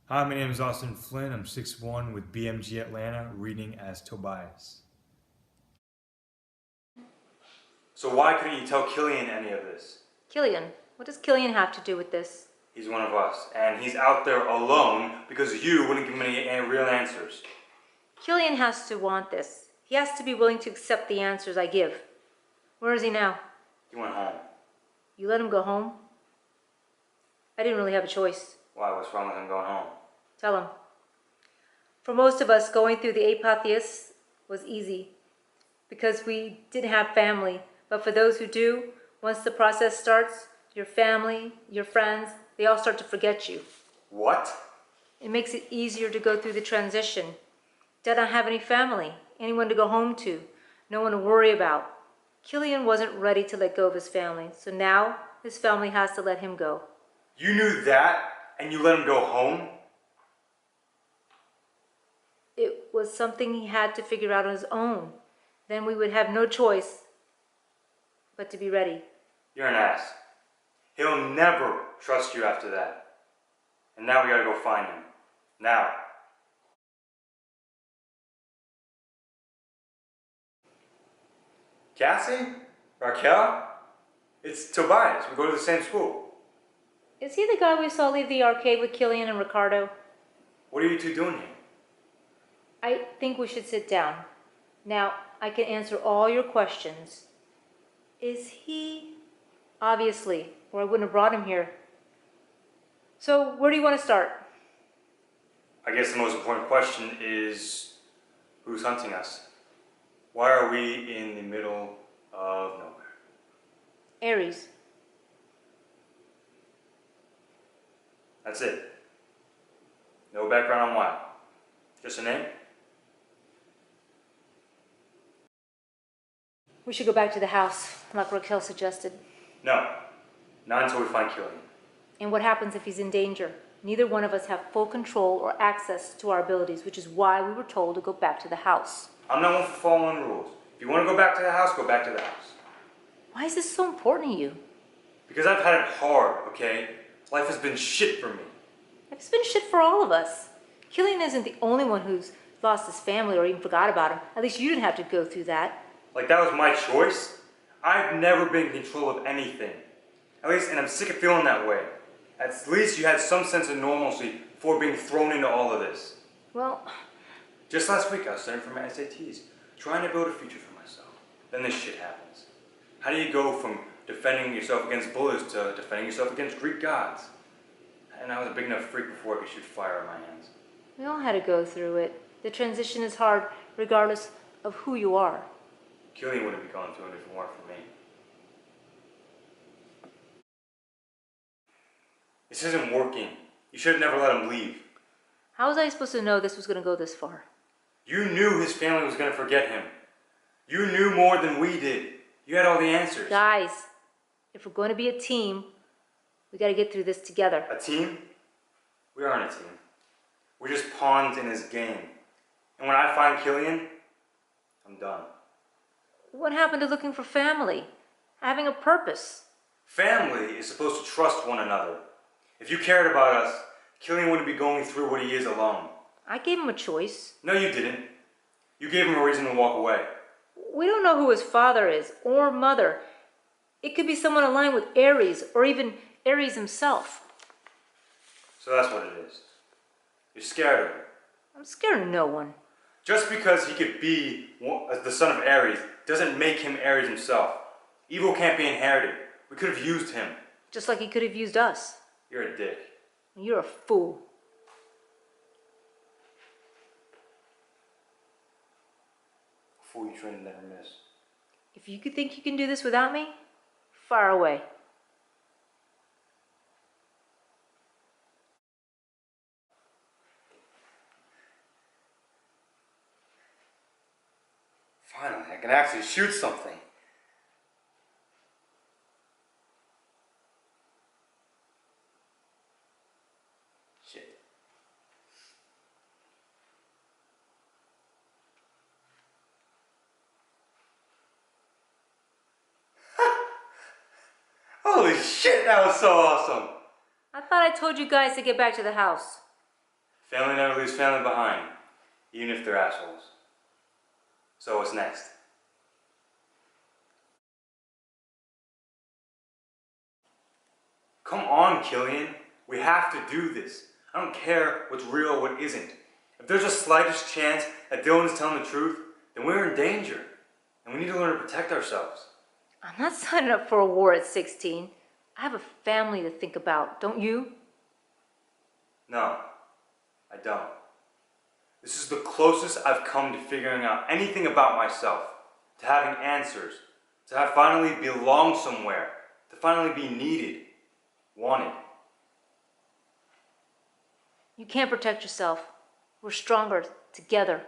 Hi, my name is Austin Flynn. I'm 6'1" with BMG Atlanta, reading as Tobias. So why couldn't you tell Killian any of this? Killian. What does Killian have to do with this? He's one of us, and he's out there alone because you wouldn't give him any real answers. Killian has to want this. He has to be willing to accept the answers I give. Where is he now? He went home. You let him go home? I didn't really have a choice. Why? What's wrong with him going home? Tell him. For most of us, going through the apotheosis was easy because we didn't have family. But for those who do, once the process starts, your family, your friends, they all start to forget you. What? It makes it easier to go through the transition. Did not have any family, anyone to go home to, no one to worry about. Killian wasn't ready to let go of his family, so now his family has to let him go. You knew that, and you let him go home? It was something he had to figure out on his own. Then we would have no choice but to be ready. You're an ass. He'll never trust you after that. And now we gotta go find him. Now. Cassie? Raquel? It's Tobias. We go to the same school. Is he the guy we saw leave the arcade with Killian and Ricardo? What are you two doing here? I think we should sit down. Now, I can answer all your questions. Is he? Obviously, or I wouldn't have brought him here. So, where do you want to start? I guess the most important question is, who's hunting us? Why are we in the middle of nowhere? Aries. That's it. No background on why. Just a name? We should go back to the house, like Raquel suggested. No. Not until we find Killian. And what happens if he's in danger? Neither one of us have full control or access to our abilities, which is why we were told to go back to the house. I'm not one for following rules. If you want to go back to the house, go back to the house. Why is this so important to you? Because I've had it hard, okay? Life has been shit for me. It's been shit for all of us. Killian isn't the only one who's lost his family or even forgot about him. At least you didn't have to go through that. Like that was my choice? I've never been in control of anything. At least, and I'm sick of feeling that way. At least you had some sense of normalcy before being thrown into all of this. Well, Just last week I was studying for my SATs, trying to build a future for myself. Then this shit happens. How do you go from defending yourself against bullies to defending yourself against Greek gods? And I was a big enough freak before I could shoot fire in my hands. we all had to go through it. The transition is hard regardless of who you are. Killian wouldn't be going through it if it weren't for me. This isn't working. You should have never let him leave. How was I supposed to know this was going to go this far? You knew his family was going to forget him. You knew more than we did. You had all the answers. Guys, if we're going to be a team, we got to get through this together. A team? We aren't a team. We're just pawns in his game. And when I find Killian, I'm done. What happened to looking for family? Having a purpose? Family is supposed to trust one another. If you cared about us, Killian wouldn't be going through what he is alone. I gave him a choice. No, you didn't. You gave him a reason to walk away. We don't know who his father is or mother. It could be someone aligned with Aries or even Aries himself. So that's what it is. You're scared of him. I'm scared of no one. Just because he could be the son of Aries doesn't make him Aries himself. Evil can't be inherited. We could have used him. Just like he could have used us. You're a dick. You're a fool. A fool you train to never miss. If you could think you can do this without me, fire away. Finally, I can actually shoot something. Shit. Holy shit, that was so awesome! I thought I told you guys to get back to the house. Family never leaves family behind, even if they're assholes. So what's next? Come on, Killian. We have to do this. I don't care what's real or what isn't. If there's the slightest chance that Dylan's telling the truth, then we're in danger. And we need to learn to protect ourselves. I'm not signing up for a war at 16. I have a family to think about, don't you? No, I don't. This is the closest I've come to figuring out anything about myself, to having answers, to have finally belong somewhere, to finally be needed, wanted. You can't protect yourself. We're stronger together.